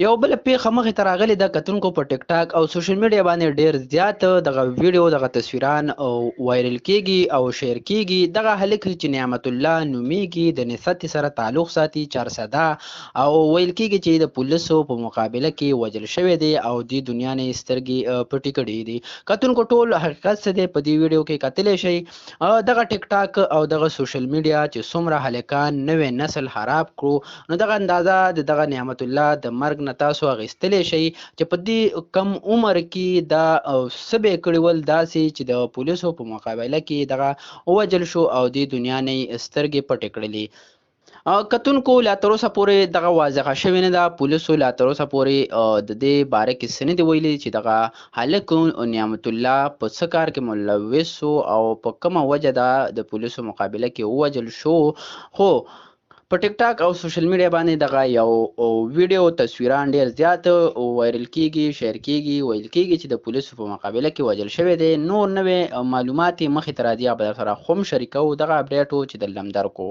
یو بل پیښه مخې ته راغلې ده کتونکو په ټیک ټاک او سوشل میډیا باندې ډیر زیات دغه ویډیو دغه تصویران او وایرل کیږي او شیر کیږي. دغه هلک چې نعمت الله نومیږي د نسات سره تعلق ساتي چارسده او ویل کیږي چې د پولیسو په مقابله کې وجل شوی دی او د دنیا نه سترګې پټې کړې دي. کتونکو ټول حقیقت څه دی په دې ویډیو کې کتلی شي. دغه ټیک ټاک او دغه سوشل میډیا چې څومره هلکان نوې نسل خراب کړو نو دغه اندازه د دغه نعمت الله د مرګ نه تاسو اخیستلی شئ چې په دې کم عمر کې دا څه به یې کړي ول داسې چې د پولیسو په مقابله کې دغه ووجل شو او د دنیا نه یې سترګې پټې کړلې. کتونکو لا تر اوسه پورې دغه واضحه شوې نه ده. پولیسو لا تر اوسه پورې د دې باره کې څه نه دي ویلي چې دغه هلک نعمت الله په څه کار کې ملوث و او په کومه وجه ده د پولیسو مقابله کې ووجل شو. خو په ټیک ټاک او سوشل میډیا باندې دغه یو ویډیو تصویران ډیر زیات وایرل کیږي شیر کیږي ویل کیږي چې د پولیسو په مقابله کې وجل شوی دی. نور نوې معلومات مخې ته راځي به سره خوم شریکو دغه اپډیټ چې د لمدر کو